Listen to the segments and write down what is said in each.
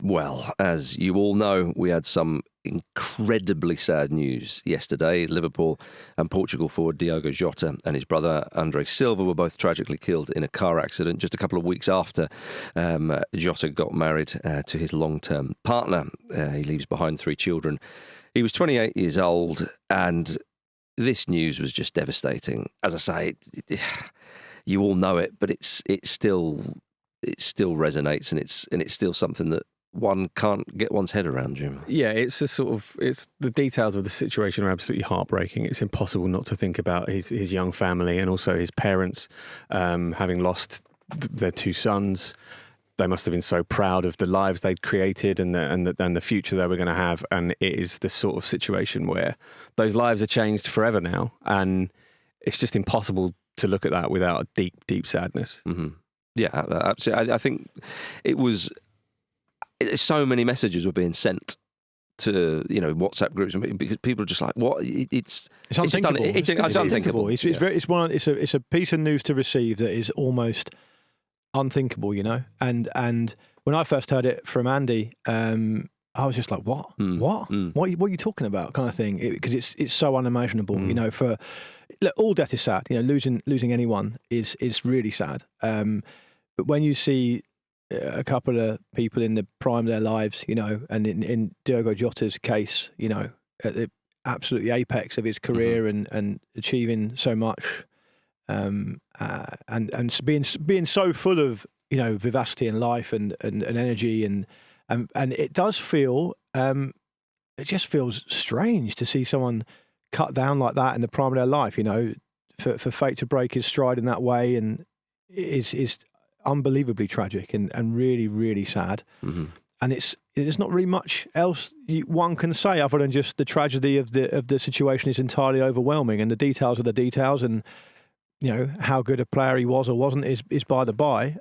Well, as you all know, we had some incredibly sad news yesterday. Liverpool and Portugal forward Diogo Jota and his brother André Silva were both tragically killed in a car accident just a couple of weeks after Jota got married to his long-term partner. He leaves behind 3 children. He was 28 years old, and this news was just devastating. As I say, you all know it, but it still resonates, and it's still something that one can't get one's head around, Jim. Yeah, it's the details of the situation are absolutely heartbreaking. It's impossible not to think about his young family and also his parents, having lost their 2 sons. They must have been so proud of the lives they'd created and the future they were going to have. And it is the sort of situation where those lives are changed forever now, and it's just impossible to look at that without a deep, deep sadness. Mm-hmm. Yeah, absolutely. I think it was. So many messages were being sent to WhatsApp groups, because people are just like, "What? It's unthinkable. It's unthinkable. It's a piece of news to receive that is almost unthinkable, And when I first heard it from Andy, I was just like, "What? What? What are you talking about?" Kind of thing, because it's so unimaginable. All death is sad. Losing anyone is really sad. But when you see a couple of people in the prime of their lives, and in Diogo Jota's case, at the absolutely apex of his career and achieving so much, and being so full of vivacity and life and energy and it does feel it just feels strange to see someone cut down like that in the prime of their life, for fate to break his stride in that way, and is unbelievably tragic and really, really sad. And there's not really much else one can say other than just the tragedy of the situation is entirely overwhelming, and the details are the details, and how good a player he was or wasn't is by the by,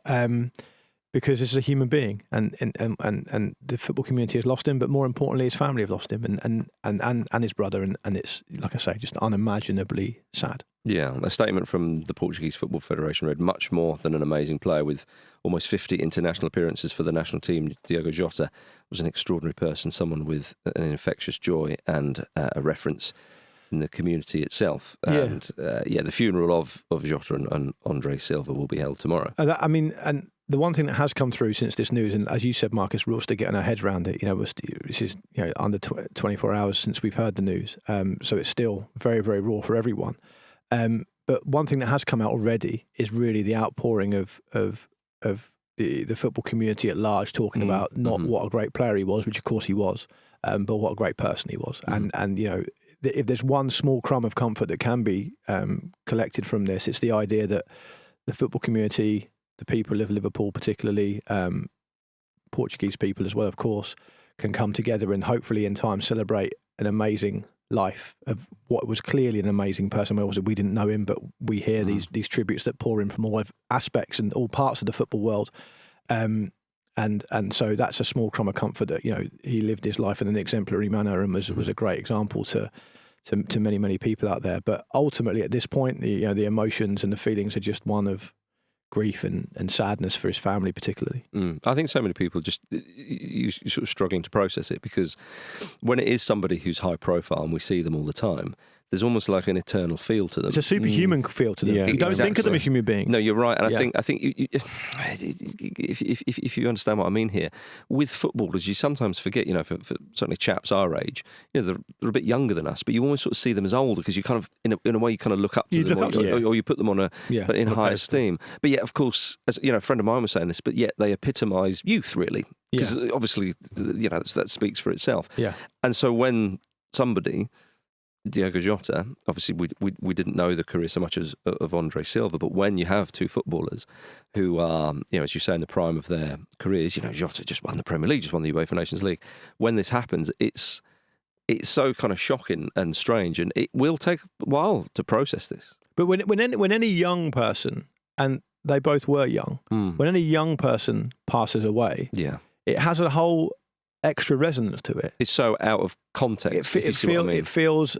because this is a human being, and the football community has lost him, but more importantly his family have lost him, and his brother, and it's, like I say, just unimaginably sad. Yeah, a statement from the Portuguese Football Federation read, "Much more than an amazing player with almost 50 international appearances for the national team, Diogo Jota was an extraordinary person, someone with an infectious joy and a reference in the community itself." And the funeral of Jota and André Silva will be held tomorrow. And the one thing that has come through since this news, and as you said, Marcus, we're all still getting our heads around it. This is under 24 hours since we've heard the news, so it's still very, very raw for everyone. But one thing that has come out already is really the outpouring of the football community at large, talking about not what a great player he was, which of course he was, but what a great person he was. And if there's one small crumb of comfort that can be collected from this, it's the idea that the football community, the people of Liverpool particularly, Portuguese people as well, of course, can come together and hopefully in time celebrate an amazing life of what was clearly an amazing person. We didn't know him, but we hear these tributes that pour in from all aspects and all parts of the football world. And so that's a small crumb of comfort that he lived his life in an exemplary manner and was a great example to many, many people out there. But ultimately, at this point, the emotions and the feelings are just one of grief and sadness for his family, particularly. I think so many people just you're sort of struggling to process it, because when it is somebody who's high profile and we see them all the time, there's almost like an eternal feel to them. It's a superhuman feel to them. Yeah, you don't think of them as human beings. No, you're right. And I think if you understand what I mean here, with footballers, you sometimes forget, for certainly chaps our age, they're a bit younger than us, but you always sort of see them as older, because you kind of, in a way, you kind of look up to them, or you put them on in high esteem. But yet, of course, as a friend of mine was saying this, but yet they epitomise youth, really. Because obviously, that speaks for itself. Yeah. And so when somebody, Diogo Jota, obviously we didn't know the career so much as of André Silva, but when you have 2 footballers who are, as you say, in the prime of their careers, Jota just won the Premier League, just won the UEFA Nations League. When this happens, it's so kind of shocking and strange, and it will take a while to process this. But when any young person, and they both were young, when any young person passes away, it has a whole extra resonance to it. It's so out of context. It feels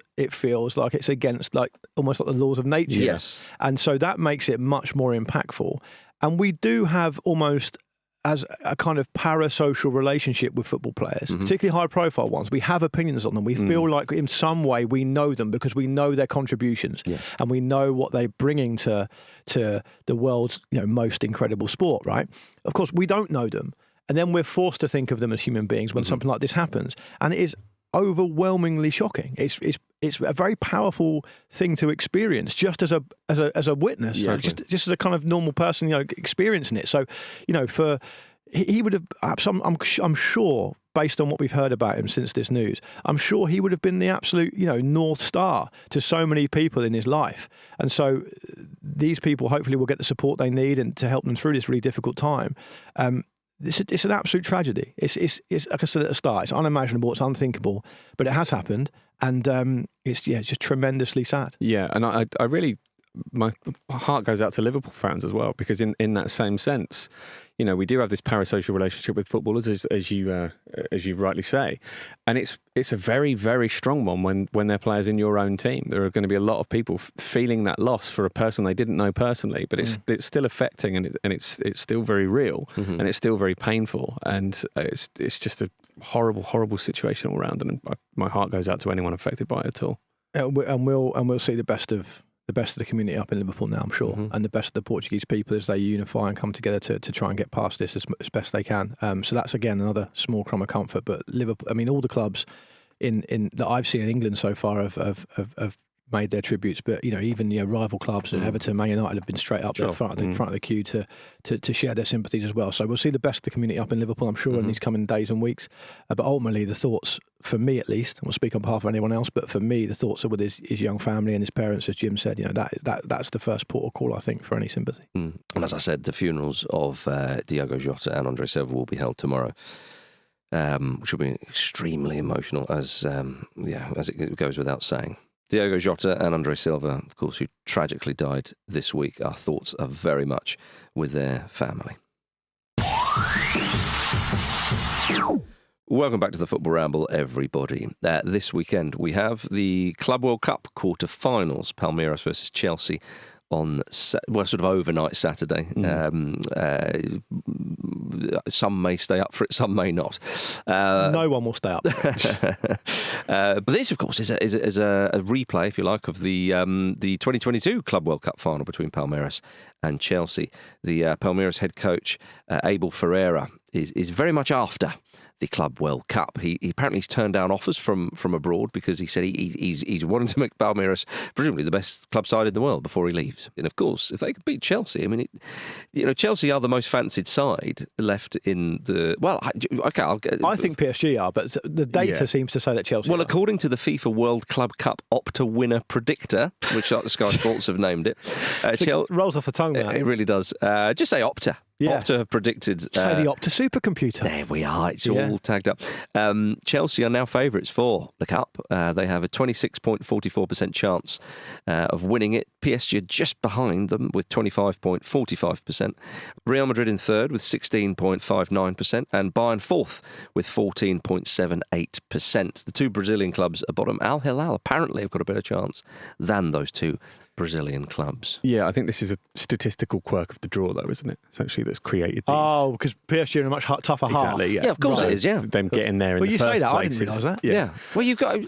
like it's against, almost like the laws of nature. Yes. And so that makes it much more impactful. And we do have almost as a kind of parasocial relationship with football players, particularly high-profile ones. We have opinions on them. We feel like in some way we know them because we know their contributions and we know what they're bringing to the world's most incredible sport, right? Of course, we don't know them. And then we're forced to think of them as human beings when something like this happens. And it is overwhelmingly shocking. It's a very powerful thing to experience just as a witness, just as a kind of normal person, experiencing it. So, he would have, perhaps I'm sure, based on what we've heard about him since this news, I'm sure he would have been the absolute, North Star to so many people in his life. And so these people hopefully will get the support they need and to help them through this really difficult time. It's an absolute tragedy. It's like I said at the start, it's unimaginable, it's unthinkable, but it has happened, and it's just tremendously sad. Yeah, and I really, my heart goes out to Liverpool fans as well, because in that same sense, we do have this parasocial relationship with footballers, as you rightly say, and it's a very, very strong one when they're players in your own team. There are going to be a lot of people feeling that loss for a person they didn't know personally, but it's still affecting, and it's still very real, and it's still very painful, and it's just a horrible, horrible situation all around, and my heart goes out to anyone affected by it at all. And we'll see the best of the community up in Liverpool now, I'm sure, and the best of the Portuguese people as they unify and come together to try and get past this as best they can. So that's, again, another small crumb of comfort. But Liverpool, all the clubs in that I've seen in England so far have made their tributes. But even rival clubs, Everton, Man United, have been straight up there front of the queue to share their sympathies as well. So we'll see the best of the community up in Liverpool, I'm sure, in these coming days and weeks. But ultimately, the thoughts, for me at least, I won't speak on behalf of anyone else, but for me, the thoughts are with his young family and his parents, as Jim said. That's the first port of call, I think, for any sympathy. And as I said, the funerals of Diogo Jota and André Silva will be held tomorrow, which will be extremely emotional, as it goes without saying. Diogo Jota and André Silva, of course, who tragically died this week. Our thoughts are very much with their family. Welcome back to the Football Ramble, everybody. This weekend we have the Club World Cup quarter-finals, Palmeiras versus Chelsea on sort of overnight Saturday. Some may stay up for it, some may not. No one will stay up. But this, of course, is a replay, if you like, of the 2022 Club World Cup final between Palmeiras and Chelsea. The Palmeiras head coach, Abel Ferreira, is very much after the Club World Cup. He apparently turned down offers from abroad because he said he's wanting to make Palmeiras presumably the best club side in the world before he leaves. And of course, if they could beat Chelsea, Chelsea are the most fancied side left in the. Well, okay, I think PSG are, but the data seems to say that Chelsea. Well, are. According to the FIFA World Club Cup Opta winner predictor, which Sky Sports have named it, it rolls off the tongue now. It really does. Just say Opta. Yeah. Opta have predicted. Say the Opta supercomputer. There we are. It's all tagged up. Chelsea are now favourites for the Cup. They have a 26.44% chance of winning it. PSG are just behind them with 25.45%. Real Madrid in third with 16.59%. And Bayern fourth with 14.78%. The two Brazilian clubs are bottom. Al Hilal apparently have got a better chance than those two Brazilian clubs. Yeah, I think this is a statistical quirk of the draw, though, isn't it? Essentially, that's created these. Oh, because PSG are in a much tougher half. Exactly, Yeah, of course it is, yeah. Them getting there in the first place. Well, you say that, I didn't realise that. Yeah. Well, you've got.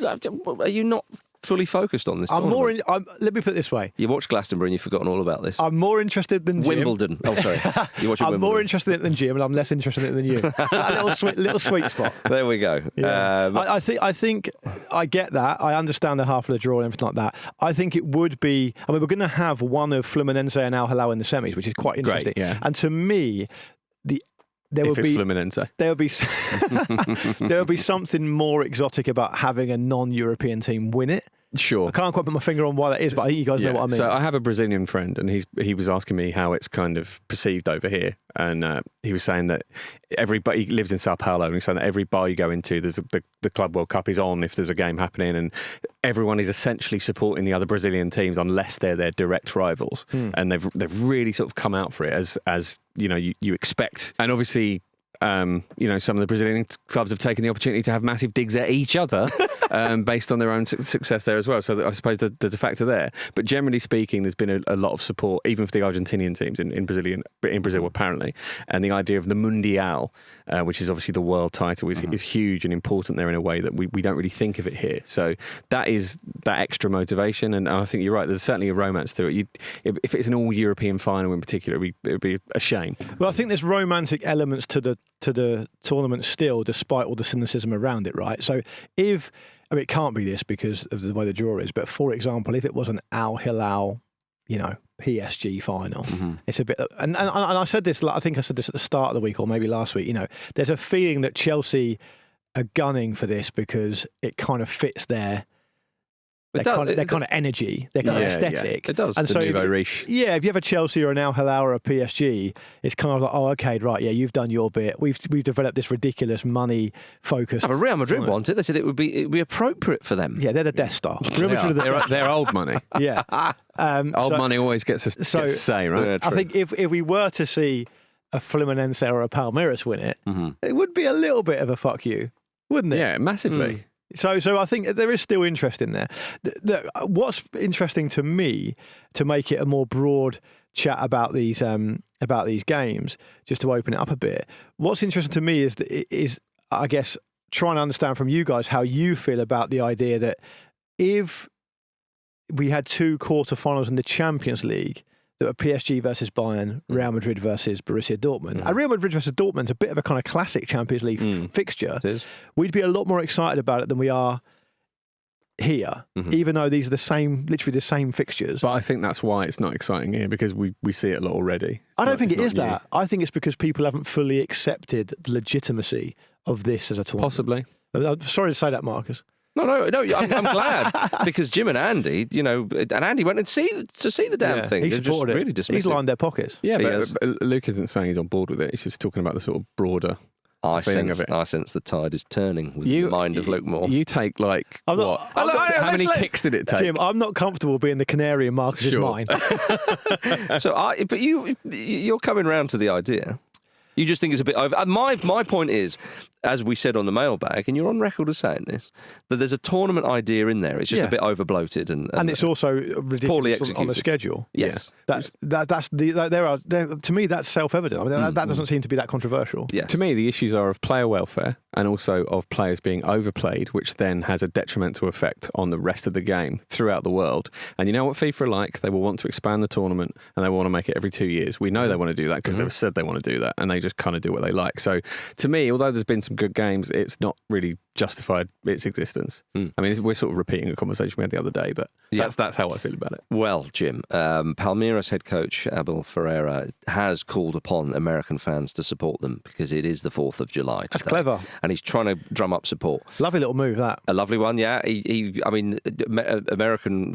Are you not fully focused on this? Let me put it this way. You watched Glastonbury and you've forgotten all about this. I'm more interested than Jim. Wimbledon. Oh, sorry. You watch I'm Wimbledon. more interested in it than Jim, and I'm less interested in it than you. A little sweet spot. There we go. Yeah. I think I get that. I understand the half of the draw and everything like that. I think it would be. We're going to have one of Fluminense and Al Hilal in the semis, which is quite interesting. Great, yeah. And to me, there would be something more exotic about having a non-European team win it. Sure. I can't quite put my finger on why that is, but I think you guys know what I mean. So I have a Brazilian friend, and he was asking me how it's kind of perceived over here, and he was saying that he lives in Sao Paulo, and he's saying that every bar you go into, there's the Club World Cup is on if there's a game happening, and everyone is essentially supporting the other Brazilian teams unless they're their direct rivals, and they've really sort of come out for it as you expect, and obviously. some of the Brazilian clubs have taken the opportunity to have massive digs at each other based on their own success there as well. So I suppose there's a factor there. But generally speaking, there's been a lot of support, even for the Argentinian teams in Brazil apparently. And the idea of the Mundial, which is obviously the world title, is huge and important there in a way that we don't really think of it here. So that is that extra motivation. And I think you're right. There's certainly a romance to it. If it's an all-European final in particular, it would be a shame. Well, I think there's romantic elements to the tournament still, despite all the cynicism around it, right? So it can't be this because of the way the draw is, but for example, if it was an Al Hilal, PSG final, it's a bit, and I said this, I think I said this at the start of the week or maybe last week, there's a feeling that Chelsea are gunning for this because it kind of fits their kind of energy, their kind of aesthetic. Yeah. It does. And the nouveau riche. Yeah, if you have a Chelsea or an Al Hilal or a PSG, it's kind of like, oh, okay, right, yeah, you've done your bit. We've developed this ridiculous money focused. But Real Madrid want it. They said it would be appropriate for them. Yeah, they're the Death Star. They're old money. Yeah, old money always gets a say, right? Yeah, I think if we were to see a Fluminense or a Palmeiras win it, it would be a little bit of a fuck you, wouldn't it? Yeah, massively. So I think there is still interest in there. What's interesting to me, to make it a more broad chat about these games, just to open it up a bit. What's interesting to me is I guess trying to understand from you guys how you feel about the idea that if we had two quarterfinals in the Champions League that were PSG versus Bayern, Real Madrid versus Borussia Dortmund. And Real Madrid versus Dortmund's a bit of a kind of classic Champions League fixture. It is. We'd be a lot more excited about it than we are here, even though these are literally the same fixtures. But I think that's why it's not exciting here, because we see it a lot already. I don't think it is that. I think it's because people haven't fully accepted the legitimacy of this as a tournament. Possibly. I'm sorry to say that, Marcus. No, I'm glad, because Jim and Andy, and Andy went to see the damn thing. He supported it. Really dismissive. He's lined their pockets. Yeah, but Luke isn't saying he's on board with it. He's just talking about the sort of broader feeling of it. I sense the tide is turning with the mind of Luke Moore. You take how many kicks did it take? Jim, I'm not comfortable being the canary in Marcus's mind. But you're coming round to the idea. You just think it's a bit over. My point is, as we said on the mailbag, and you're on record as saying this, that there's a tournament idea in there. It's just a bit over bloated and it's also ridiculous poorly executed on the schedule. Yes, to me that's self-evident. I mean, that doesn't seem to be that controversial. Yes. To me, the issues are of player welfare and also of players being overplayed, which then has a detrimental effect on the rest of the game throughout the world. And you know what FIFA are like? They will want to expand the tournament and they will want to make it every 2 years. We know they want to do that because they've said they want to do that, and they just kind of do what they like. So to me, although there's been some good games, it's not really justified its existence. I mean, we're sort of repeating a conversation we had the other day, but that's how I feel about it. Well, Jim, Palmeiras head coach Abel Ferreira has called upon American fans to support them because it is the 4th of July today. That's clever. And he's trying to drum up support. Lovely little move, that. A lovely one, yeah. American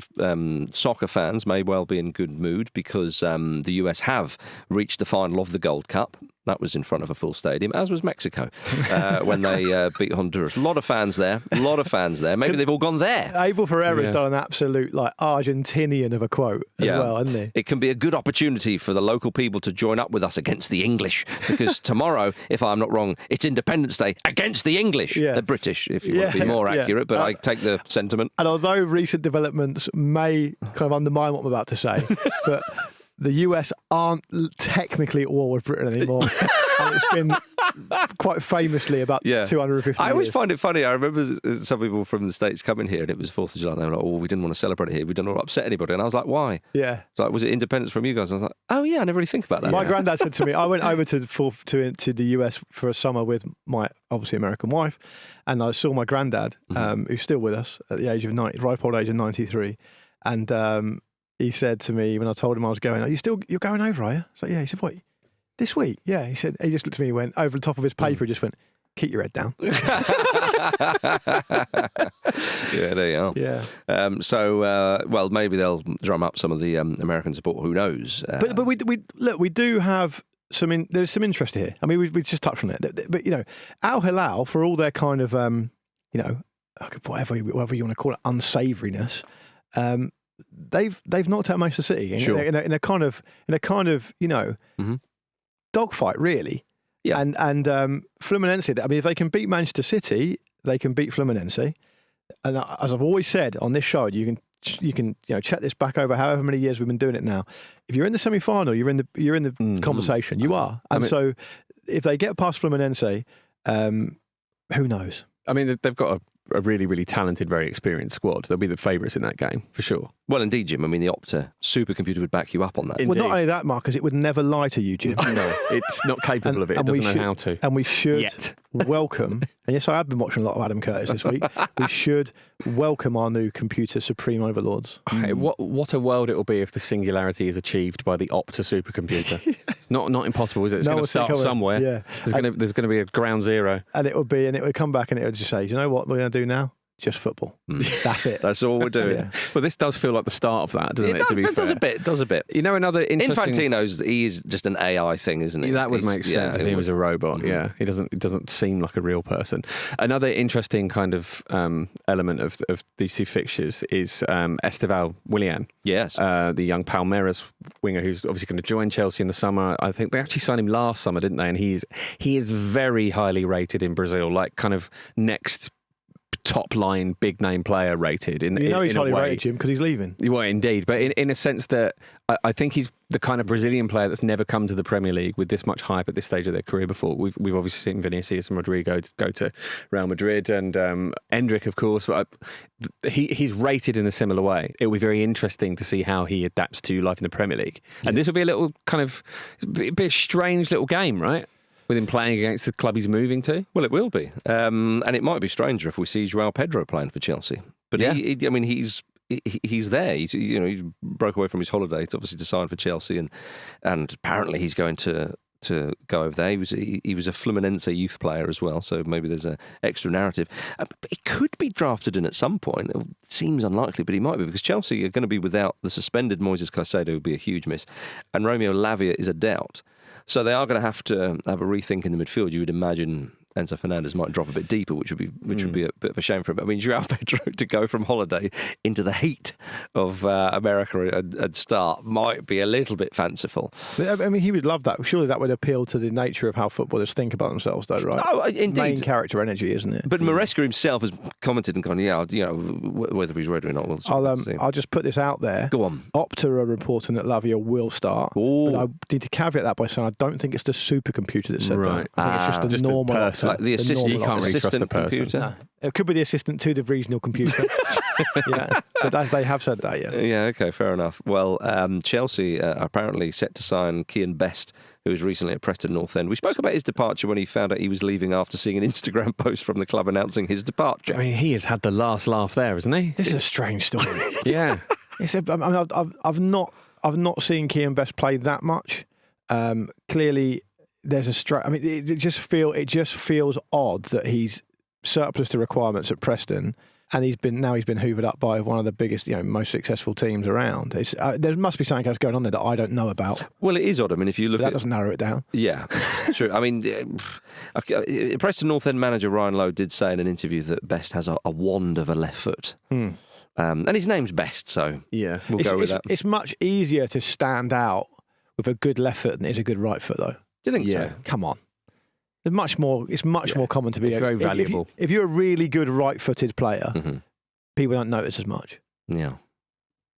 soccer fans may well be in good mood because the US have reached the final of the Gold Cup. That was in front of a full stadium, as was Mexico, when they beat Honduras. A lot of fans there. Maybe they've all gone there. Abel Ferreira's done an absolute Argentinian of a quote as well, hasn't he? It can be a good opportunity for the local people to join up with us against the English, because tomorrow, if I'm not wrong, it's Independence Day against the English. Yeah. The British, if you want to be more accurate, but I take the sentiment. And although recent developments may kind of undermine what I'm about to say, but the US aren't technically at war with Britain anymore. And it's been quite famously about 250 years. I always find it funny. I remember some people from the States coming here and it was 4th of July. They were like, oh, we didn't want to celebrate it here. We didn't want to upset anybody. And I was like, why? Yeah. It's like, was it independence from you guys? I was like, oh, yeah, I never really think about that. My granddad said to me, I went over to the US for a summer with my, obviously, American wife. And I saw my granddad, who's still with us at the age of ripe old age of 93. And he said to me when I told him I was going, you're going over, are you? So yeah. He said, what, this week? Yeah. He said, he just looked at me, went over the top of his paper, he just went, keep your head down. Yeah, there you are. Yeah. Well, maybe they'll drum up some of the American support. Who knows? But we do have there's some interest here. I mean, we just touched on it. But Al Hilal, for all their kind of whatever you want to call it, unsavouriness, they've knocked out Manchester City in a kind of dogfight, really. Yeah. And Fluminense, I mean, if they can beat Manchester City, they can beat Fluminense. And as I've always said on this show, you can check this back over however many years we've been doing it now. If you're in the semi-final, you're in the conversation. You are. And so if they get past Fluminense, who knows? I mean, they've got a really, really talented, very experienced squad. They'll be the favourites in that game, for sure. Well, indeed, Jim. I mean, the Opta supercomputer would back you up on that. Well, not only that, Marcus, it would never lie to you, Jim. No, it's not capable of it. It doesn't know how to. And we should welcome, and yes, I have been watching a lot of Adam Curtis this week, we should welcome our new computer supreme overlords. Hey, what a world it will be if the singularity is achieved by the Opta supercomputer. It's not impossible, is it? It's going to start somewhere. Yeah. There's going to be a ground zero. And it would come back and it would just say, do you know what we're going to do now? Just football. That's it. That's all we're doing. Yeah. Well, this does feel like the start of that, doesn't it? It does a bit. You know, another interesting... Infantino's, he is just an AI thing, isn't he? That would make sense if he was a robot. Mm-hmm. Yeah, he doesn't seem like a real person. Another interesting kind of element of these two fixtures is Esteval Willian. Yes. The young Palmeiras winger who's obviously going to join Chelsea in the summer. I think they actually signed him last summer, didn't they? And he is very highly rated in Brazil, like kind of next top line big name player rated in he's highly a way. rated, Jim, because he's leaving. Well, indeed, but in a sense that I think he's the kind of Brazilian player that's never come to the Premier League with this much hype at this stage of their career before. We've obviously seen Vinicius and Rodrigo go to Real Madrid, and Endrick, of course. But he's rated in a similar way. It will be very interesting to see how he adapts to life in the Premier League, and this will be a little kind of a strange little game, right? With him playing against the club he's moving to? Well, it will be. And it might be stranger if we see João Pedro playing for Chelsea. But he's there. He broke away from his holiday obviously to sign for Chelsea, and apparently he's going to go over there. He was a Fluminense youth player as well, so maybe there's an extra narrative. But he could be drafted in at some point. It seems unlikely, but he might be, because Chelsea are going to be without the suspended Moises Caicedo, would be a huge miss, and Romeo Lavia is a doubt. So they are going to have a rethink in the midfield. You would imagine Enzo Fernandez might drop a bit deeper, which would be a bit of a shame for him. I mean, João Pedro to go from holiday into the heat of America and start might be a little bit fanciful. I mean, he would love that. Surely that would appeal to the nature of how footballers think about themselves, though, right? Oh, indeed. Main character energy, isn't it? But Maresca himself has commented and gone, whether he's ready or not, we'll see. I'll just put this out there. Go on. Opta are reporting that Lavia will start. Ooh. But I need to caveat that by saying I don't think it's the supercomputer that said that. I think it's just a normal person. Like the assistant, you can't really trust the computer. No. It could be the assistant to the regional computer. Yeah, but they have said that. Yeah. Okay. Fair enough. Well, Chelsea are apparently set to sign Kian Best, who was recently at Preston North End. We spoke about his departure when he found out he was leaving after seeing an Instagram post from the club announcing his departure. I mean, he has had the last laugh there, hasn't he? This is a strange story. Yeah. I've not seen Kian Best play that much. Clearly, there's a it just feels odd that he's surplus to requirements at Preston, and he's been hoovered up by one of the biggest, most successful teams around. There must be something else going on there that I don't know about. Well, it is odd. I mean, if you look, that doesn't narrow it down. Yeah, true. I mean, Preston North End manager Ryan Lowe did say in an interview that Best has a wand of a left foot. And his name's Best, so yeah, we'll go with that. It's much easier to stand out with a good left foot than it is a good right foot, though. Do you think so? Come on. It's much more common to be. It's very valuable. If you're a really good right-footed player, people don't notice as much. Yeah,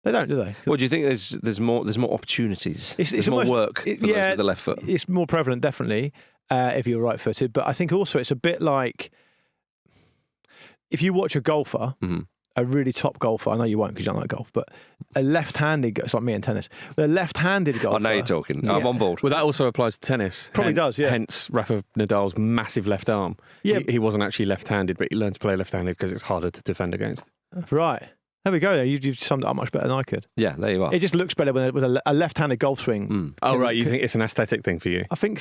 they don't, do they? Well, do you think there's more opportunities? There's more work for those with the left foot. It's more prevalent, definitely, if you're right-footed. But I think also it's a bit like if you watch a golfer. A really top golfer, I know you won't because you don't like golf, but a left-handed, it's like me in tennis, but a left-handed golfer. I know you're talking. Yeah. I'm on board. Well, that also applies to tennis. Probably does, yeah. Hence Rafa Nadal's massive left arm. Yeah. He wasn't actually left-handed, but he learned to play left-handed because it's harder to defend against. Right. There we go. You've summed it up much better than I could. Yeah, there you are. It just looks better with a left-handed golf swing. Oh, right. You think it's an aesthetic thing for you? I think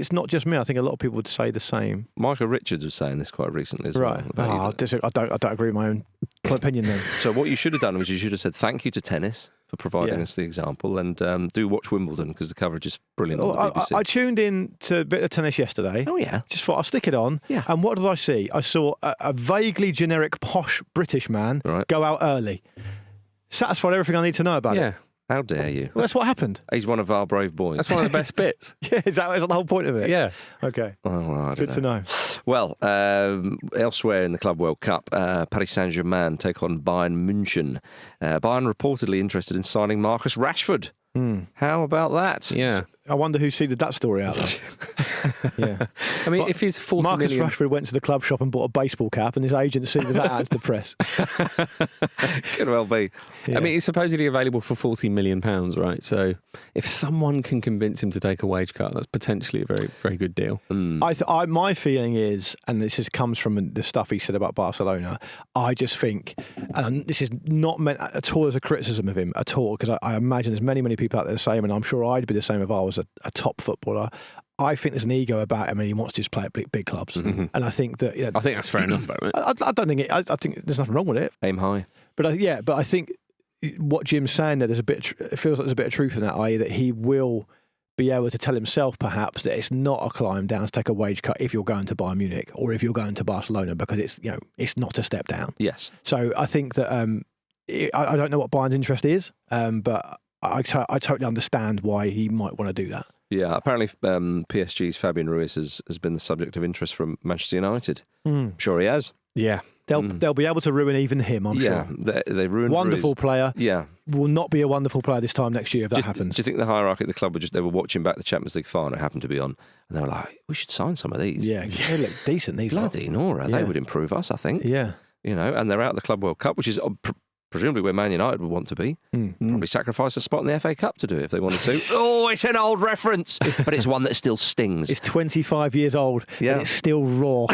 it's not just me. I think a lot of people would say the same. Michael Richards was saying this quite recently as well. I don't agree with my own opinion then. So what you should have done was you should have said thank you to tennis for providing us the example, and do watch Wimbledon because the coverage is brilliant on the BBC. I tuned in to a bit of tennis yesterday. Oh yeah. Just thought I'll stick it on. Yeah. And what did I see? I saw a vaguely generic posh British man go out early. Satisfied everything I need to know about it. How dare you? Well, that's what happened. He's one of our brave boys. That's one of the best bits. Yeah, is that the whole point of it? Yeah. Okay. Well, Good to know. Well, elsewhere in the Club World Cup, Paris Saint-Germain take on Bayern München. Bayern reportedly interested in signing Marcus Rashford. How about that? Yeah. I wonder who seeded that story out there. Yeah. I mean, if he's 40 Marcus million... Rashford went to the club shop and bought a baseball cap, and his agent seeded that out to the press. Could well be. Yeah. I mean, he's supposedly available for £40 million, right? So if someone can convince him to take a wage cut, that's potentially a very, very good deal. My feeling is, and this comes from the stuff he said about Barcelona, I just think, and this is not meant at all as a criticism of him at all, because I imagine there's many, many people out there the same, and I'm sure I'd be the same if I was a top footballer. I think there's an ego about him, and he wants to just play at big clubs. Mm-hmm. And I think that I think that's fair enough, though. Right? I don't think I think there's nothing wrong with it. Aim high. But I think what Jim's saying there, it feels like there's a bit of truth in that, i.e. that he will be able to tell himself perhaps that it's not a climb down to take a wage cut if you're going to Bayern Munich or if you're going to Barcelona, because it's not a step down. Yes. So I think that I don't know what Bayern's interest is, but I totally understand why he might want to do that. Yeah, apparently PSG's Fabian Ruiz has been the subject of interest from Manchester United. I'm sure he has. Yeah. They'll be able to ruin even him, I'm sure. Yeah, they ruined Wonderful Ruiz. player. Yeah. Will not be a wonderful player this time next year if that happens. Do you think the hierarchy at the club they were watching back the Champions League final, it happened to be on, and they were like, we should sign some of these. Yeah, they look decent, these lot. Bloody Nora, they would improve us, I think. Yeah. And they're out of the Club World Cup, which is presumably where Man United would want to be. Probably sacrifice a spot in the FA Cup to do it if they wanted to. Oh, it's an old reference, but it's one that still stings. It's 25 years old, and it's still raw.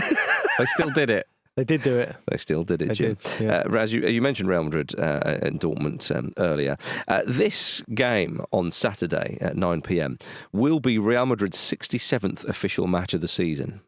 They still did it. They did do it. They still did it, They Jim. did, yeah. Raz, you mentioned Real Madrid and Dortmund earlier. This game on Saturday at 9 p.m. will be Real Madrid's 67th official match of the season.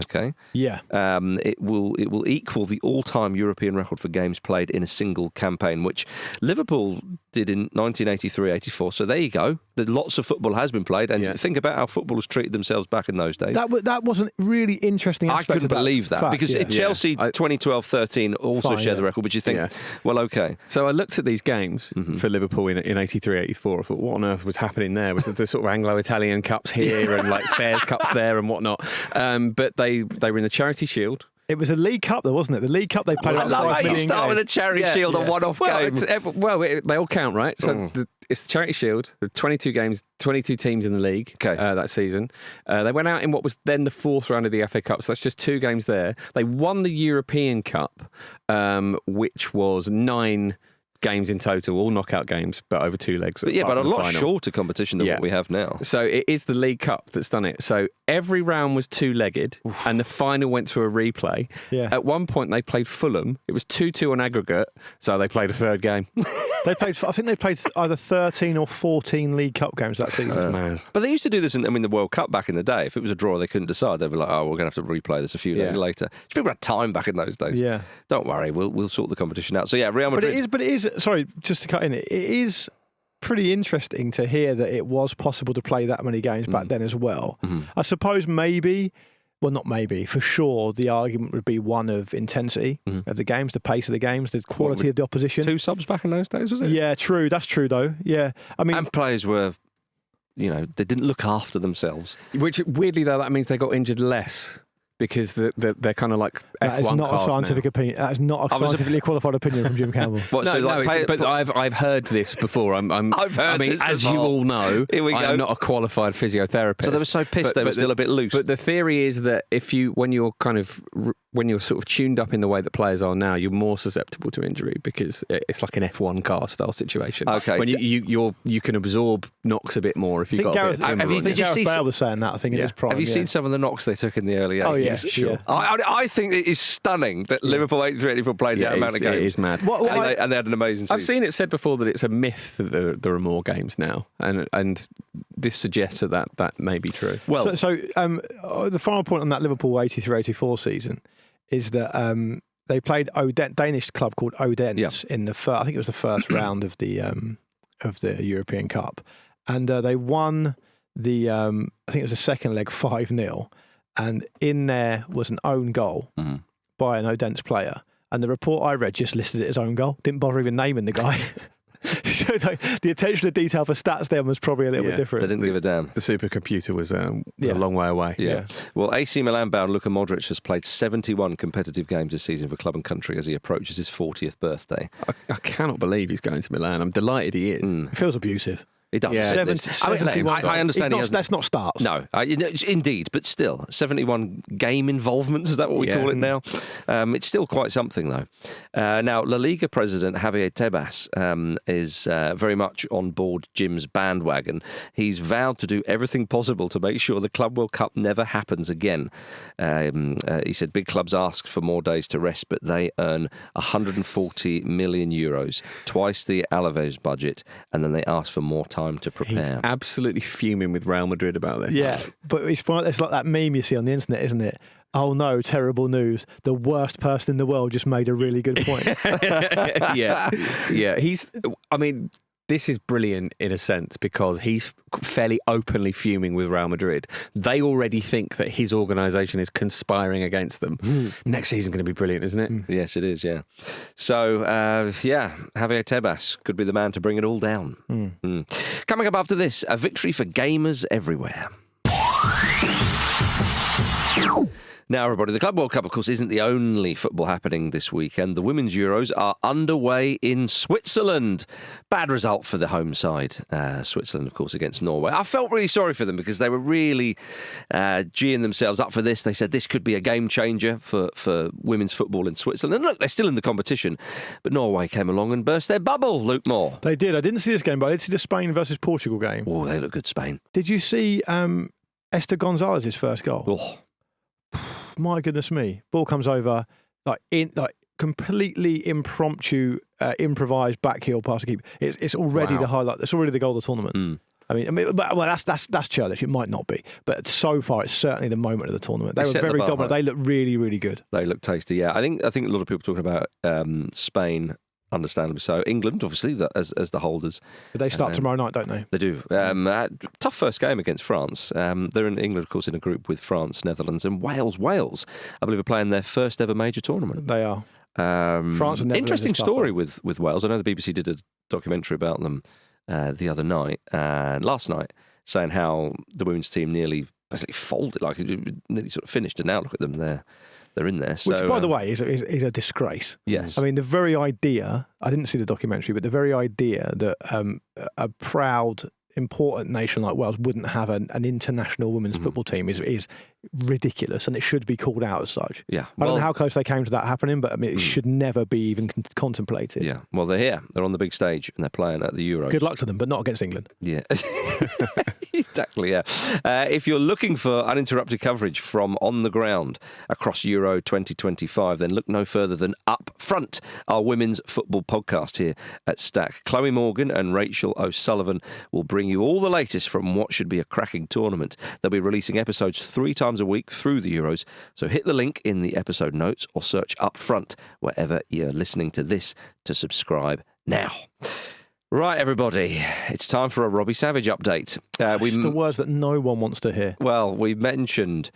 Okay. Yeah. It will equal the all-time European record for games played in a single campaign, which Liverpool did in 1983-84. So there you go. Lots of football has been played, and think about how footballers treated themselves back in those days. That was a really interesting aspect. I couldn't believe that fact, because Chelsea 2012-13 also shared the record. But you think, well, okay. So I looked at these games for Liverpool in 83-84. I thought, what on earth was happening there? Was the sort of Anglo-Italian cups here and like Fairs cups there and whatnot? But they were in the Charity Shield. It was a League Cup, though, wasn't it? The League Cup they played. I love how you start with a Charity Shield, a one-off game. They all count, right? So it's the Charity Shield. There were 22 games, 22 teams in the league that season. They went out in what was then the fourth round of the FA Cup, so that's just 2 games there. They won the European Cup, which was 9 games in total, all knockout games, but over 2 legs. But a lot shorter competition than what we have now. So it is the League Cup that's done it. So every round was 2-legged, and the final went to a replay. Yeah. At one point, they played Fulham. It was 2-2 on aggregate, so they played a third game. I think they played either 13 or 14 League Cup games that season. But they used to do this in the World Cup back in the day. If it was a draw, they couldn't decide. They'd be like, oh, we're going to have to replay this a few days later. People had time back in those days. Yeah. Don't worry, we'll sort the competition out. So Real Madrid. But it is. Sorry, just to cut in, it is pretty interesting to hear that it was possible to play that many games back then as well. I suppose for sure, the argument would be one of intensity of the games, the pace of the games, the quality of the opposition. 2 subs back in those days, was it? Yeah, true. That's true, though. Yeah. I mean, and players were, they didn't look after themselves. Which, weirdly, though, that means they got injured less. Because they're kind of like that F1 is not cars a scientific now. opinion. That is not a scientifically qualified opinion from Jim Campbell. But I've heard this before. As you all know, I'm not a qualified physiotherapist. So they were so pissed they were still a bit loose. But the theory is that when you're sort of tuned up in the way that players are now, you're more susceptible to injury because it's like an F1 car style situation. Okay. When you can absorb knocks a bit more if you've got a bit of timber. Gareth Bale was saying that, I think, in his prime. Have you seen some of the knocks they took in the early 80s? Oh, yeah, sure. I think it is stunning that Liverpool 83-84 played that amount of games. It is mad. And they had an amazing season. I've seen it said before that it's a myth that there are more games now, and this suggests that may be true. Well, the final point on that Liverpool 83-84 season is that they played Danish club called Odense in the I think it was the first round of the European Cup, and they won the I think it was the second leg 5-0. And in there was an own goal by an Odense player. And the report I read just listed it as own goal. Didn't bother even naming the guy. So the attention to detail for stats then was probably a little bit different. They didn't give a damn. The supercomputer was a long way away. Yeah. Well, AC Milan bound Luka Modric has played 71 competitive games this season for club and country as he approaches his 40th birthday. I cannot believe he's going to Milan. I'm delighted he is. It feels abusive. It does. Yeah. I understand. That's not starts. No, indeed, but still, 71 game involvements, is that what we call it now? It's still quite something, though. Now, La Liga president Javier Tebas is very much on board Jim's bandwagon. He's vowed to do everything possible to make sure the Club World Cup never happens again. He said big clubs ask for more days to rest, but they earn 140 million euros, twice the Alaves budget, and then they ask for more time to prepare. He's absolutely fuming with Real Madrid about this. Yeah, but it's like that meme you see on the internet, isn't it? Oh no, terrible news. The worst person in the world just made a really good point. Yeah. This is brilliant in a sense because he's fairly openly fuming with Real Madrid. They already think that his organisation is conspiring against them. Next season's going to be brilliant, isn't it? Yes, it is, yeah. So, Javier Tebas could be the man to bring it all down. Coming up after this, a victory for gamers everywhere. Now, everybody, the Club World Cup, of course, isn't the only football happening this weekend. The Women's Euros are underway in Switzerland. Bad result for the home side. Switzerland, of course, against Norway. I felt really sorry for them because they were really geeing themselves up for this. They said this could be a game changer for women's football in Switzerland. And look, they're still in the competition. But Norway came along and burst their bubble, Luke Moore. They did. I didn't see this game, but I did see the Spain versus Portugal game. Oh, they look good, Spain. Did you see Esther Gonzalez's first goal? Oh. My goodness me! Ball comes over completely impromptu, improvised back heel past the keeper. It's already the highlight. It's already the goal of the tournament. I mean, that's churlish. It might not be, but so far it's certainly the moment of the tournament. They were very dominant. They look really, really good. They look tasty. Yeah, I think a lot of people talking about Spain. Understandably so. England, obviously, as the holders. But they start tomorrow night, don't they? They do. Tough first game against France. They're in England, of course, in a group with France, Netherlands and Wales. Wales, I believe, are playing their first ever major tournament. They are. France and Netherlands. Interesting story with Wales. I know the BBC did a documentary about them the other night, last night, saying how the women's team nearly basically folded, like it nearly sort of finished, and now look at them there. They're in there. So, which, by the way, is a disgrace. Yes. I mean, the very idea, I didn't see the documentary, but the very idea that a proud, important nation like Wales wouldn't have an international women's football team is ridiculous, and it should be called out as such. Yeah. I don't know how close they came to that happening, but I mean, it should never be even contemplated. Yeah. Well, they're here. They're on the big stage, and they're playing at the Euros. Good luck to them, but not against England. Yeah. Exactly, yeah. If you're looking for uninterrupted coverage from on the ground across Euro 2025, then look no further than Up Front, our women's football podcast here at Stack. Chloe Morgan and Rachel O'Sullivan will bring you all the latest from what should be a cracking tournament. They'll be releasing episodes 3 times a week through the Euros, so hit the link in the episode notes or search Up Front wherever you're listening to this to subscribe now. Right, everybody, it's time for a Robbie Savage update. It's the words that no one wants to hear. Well, we mentioned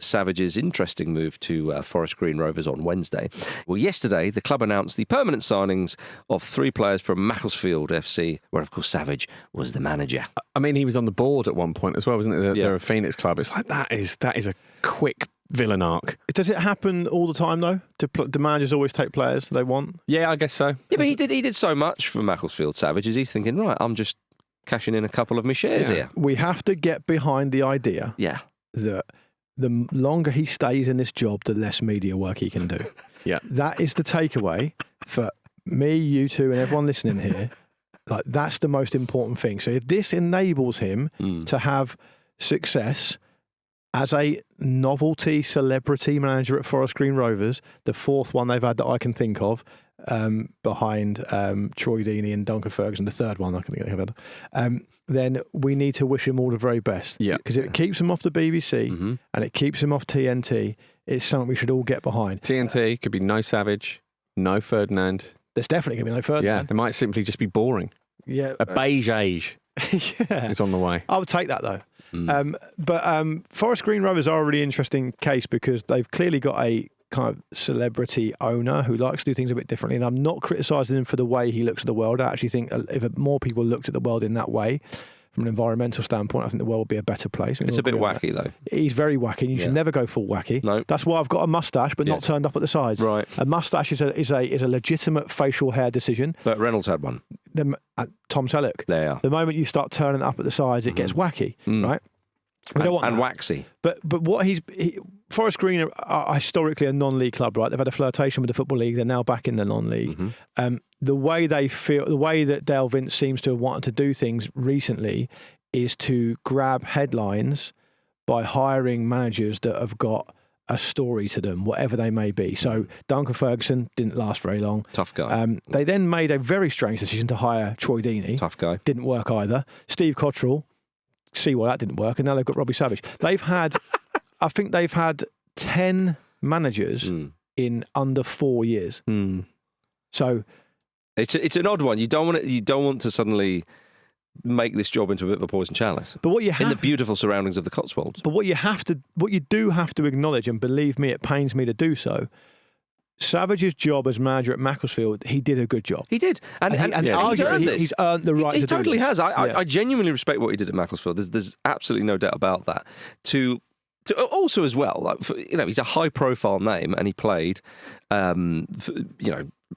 Savage's interesting move to Forest Green Rovers on Wednesday. Well, yesterday, the club announced the permanent signings of 3 players from Macclesfield FC, where, of course, Savage was the manager. I mean, he was on the board at one point as well, wasn't it? They're a Phoenix club. It's like that is a quick villain arc. Does it happen all the time, though? Do managers always take players they want? Yeah, I guess so. Yeah, but he did so much for Macclesfield Savage. Is he thinking, right, I'm just cashing in a couple of my shares here? We have to get behind the idea that the longer he stays in this job, the less media work he can do. Yeah. That is the takeaway for me, you two, and everyone listening here. Like, that's the most important thing. So if this enables him to have success as a novelty celebrity manager at Forest Green Rovers, the 4th one they've had that I can think of, behind Troy Deeney and Duncan Ferguson, the 3rd one I can think of, then we need to wish him all the very best. Yeah. Because if it keeps him off the BBC and it keeps him off TNT, it's something we should all get behind. TNT could be no Savage, no Ferdinand. There's definitely going to be no Ferdinand. Yeah, they might simply just be boring. Yeah. A beige age is on the way. I would take that, though. But Forest Green Rovers are a really interesting case because they've clearly got a kind of celebrity owner who likes to do things a bit differently. And I'm not criticising him for the way he looks at the world. I actually think if more people looked at the world in that way, from an environmental standpoint, I think the world would be a better place. It's a bit wacky, though. He's very wacky, and you should never go full wacky. No. That's why I've got a moustache, but not turned up at the sides. Right. A moustache is a legitimate facial hair decision. But Reynolds had one. Tom Selleck. There. The moment you start turning it up at the sides, it gets wacky, right? We don't want and that. waxy. But what Forest Green are historically a non-league club, right? They've had a flirtation with the Football League. They're now back in the non-league. The way they feel, the way that Dale Vince seems to have wanted to do things recently is to grab headlines by hiring managers that have got a story to them, whatever they may be. So Duncan Ferguson didn't last very long. Tough guy. They then made a very strange decision to hire Troy Deeney. Tough guy. Didn't work either. Steve Cottrell, see why that didn't work, and now they've got Robbie Savage. They've had, I think they've had 10 managers in under 4 years. So it's an odd one. You don't want to suddenly make this job into a bit of a poison chalice. But what you have, in the beautiful surroundings of the Cotswolds. But what you do have to acknowledge, and believe me, it pains me to do so, Savage's job as manager at Macclesfield, he did a good job. He did. And arguably, he's earned the right to do this. He totally has. I genuinely respect what he did at Macclesfield. There's absolutely no doubt about that. To also as well, like, he's a high-profile name, and he played,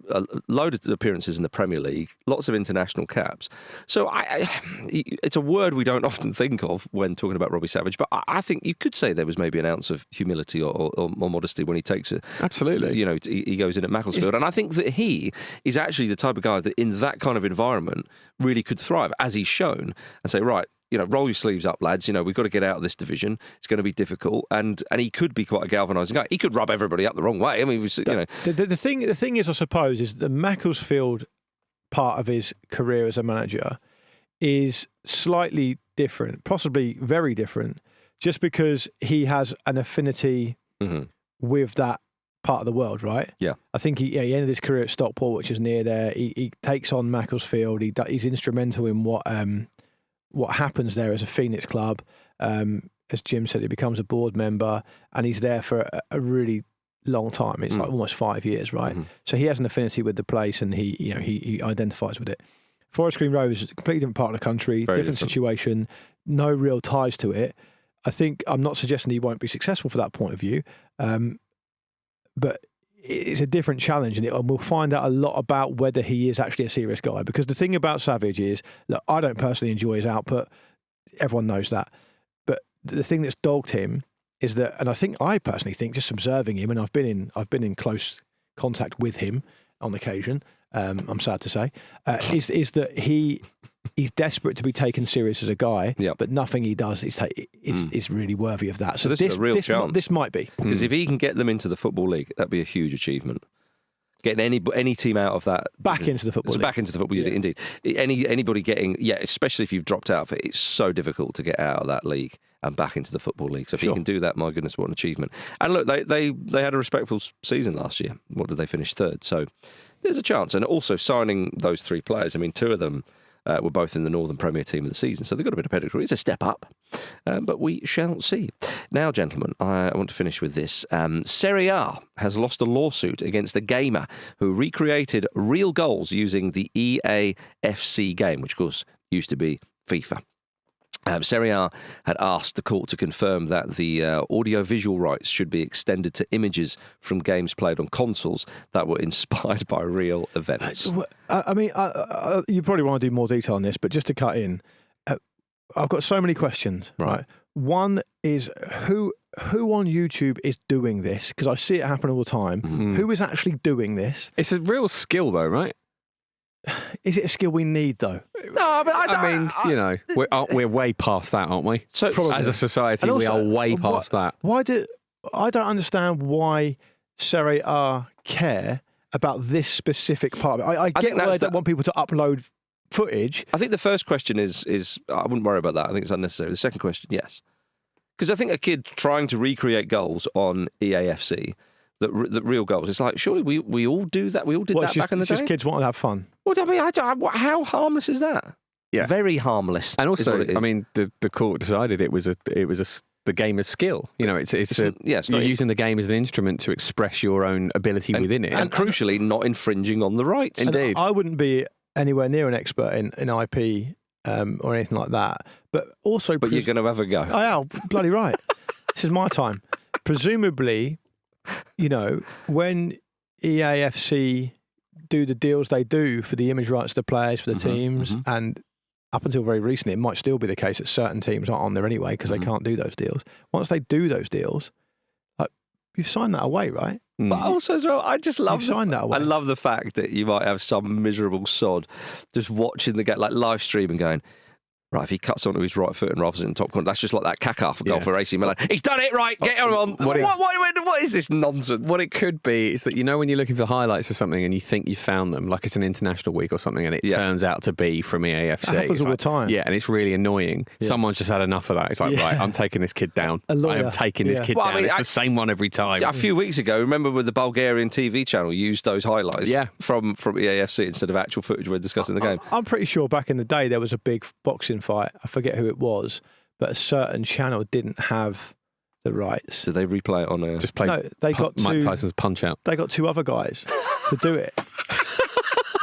a load of appearances in the Premier League, lots of international caps. So it's a word we don't often think of when talking about Robbie Savage, but I think you could say there was maybe an ounce of humility or modesty when he takes it. Absolutely. He goes in at Macclesfield. And I think that he is actually the type of guy that in that kind of environment really could thrive, as he's shown, and say, right, roll your sleeves up, lads. We've got to get out of this division. It's going to be difficult, and he could be quite a galvanising guy. He could rub everybody up the wrong way. I mean, the thing is, I suppose, is the Macclesfield part of his career as a manager is slightly different, possibly very different, just because he has an affinity with that part of the world, right? Yeah. I think he ended his career at Stockport, which is near there. He takes on Macclesfield. He's instrumental in what happens there as a Phoenix club. As Jim said, he becomes a board member, and he's there for a really long time. It's like almost 5 years, right? So he has an affinity with the place, and he identifies with it. Forest Green Rovers is a completely different part of the country, different situation, no real ties to it. I'm not suggesting he won't be successful for that point of view, but it's a different challenge, and we'll find out a lot about whether he is actually a serious guy. Because the thing about Savage is, look, I don't personally enjoy his output. Everyone knows that. But the thing that's dogged him is that, and I personally think, just observing him, and I've been in close contact with him on occasion. I'm sad to say, is that he's desperate to be taken serious as a guy, but nothing he does is really worthy of that. So this is a real chance. This might be. Because if he can get them into the Football League, that'd be a huge achievement. Getting any team out of that back into the Football League. Back into the Football League, indeed. Anybody getting, especially if you've dropped out of it, it's so difficult to get out of that league and back into the Football League. So if he can do that, my goodness, what an achievement. And look, they had a respectful season last year. What did they finish? Third. So there's a chance. And also signing those three players, I mean, two of them were both in the Northern Premier Team of the season, so they've got a bit of pedigree. It's a step up, but we shall see. Now, gentlemen, I want to finish with this. Serie A has lost a lawsuit against a gamer who recreated real goals using the EAFC game, which, of course, used to be FIFA. Serie A had asked the court to confirm that the audio-visual rights should be extended to images from games played on consoles that were inspired by real events. I mean, you probably want to do more detail on this, but just to cut in, I've got so many questions. Right. One is who on YouTube is doing this? Because I see it happen all the time. Who is actually doing this? It's a real skill, though, right? Is it a skill we need, though? No, but I mean, we're way past that, aren't we? So as a society, we are way past that. I don't understand why Serie A care about this specific part of it. I get why they don't want people to upload footage. I think the first question is I wouldn't worry about that. I think it's unnecessary. The second question, yes. Because I think a kid trying to recreate goals on EAFC, that real goals, it's like, surely we all do that. We all did that back in the day. It's just kids want to have fun. Well, I mean, how harmless is that? Yeah. Very harmless. And also, I mean, the court decided it was a the game as skill. You know, you're using the game as an instrument to express your own ability within it. And crucially, not infringing on the rights. Indeed. I wouldn't be anywhere near an expert in IP or anything like that. But also... But you're going to have a go. I am, bloody right. This is my time. Presumably, you know, when EAFC do the deals they do for the image rights of the players, for the teams, and up until very recently, it might still be the case that certain teams aren't on there anyway because they can't do those deals. Once they do those deals, like, you've signed that away, right? But also as well, I just love that away. I love the fact that you might have some miserable sod just watching the game, like live stream and going, right, if he cuts onto his right foot and rather than top corner, that's just like that Kaká for goal for AC Milan. He's done it right. Get on. What is this nonsense? What it could be is that, you know, when you're looking for highlights of something and you think you found them, like it's an international week or something, and it turns out to be from EAFC. That happens all the time. Yeah, and it's really annoying. Yeah. Someone's just had enough of that. It's like, right, I'm taking this kid down. I am taking this kid down. I mean, it's the same one every time. A few weeks ago, remember when the Bulgarian TV channel used those highlights from EAFC instead of actual footage when discussing the game? I'm pretty sure back in the day there was a big boxing fight. I forget who it was, but a certain channel didn't have the rights. Did they replay it on a... Just play got Mike Tyson's Punch Out. They got two other guys to do it.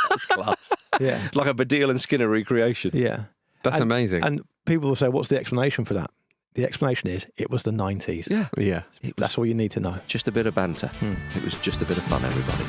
That's class. Yeah. Like a Baddiel and Skinner recreation. Yeah. That's amazing. And people will say, what's the explanation for that? The explanation is, it was the 90s. Yeah. That's all you need to know. Just a bit of banter. It was just a bit of fun, everybody.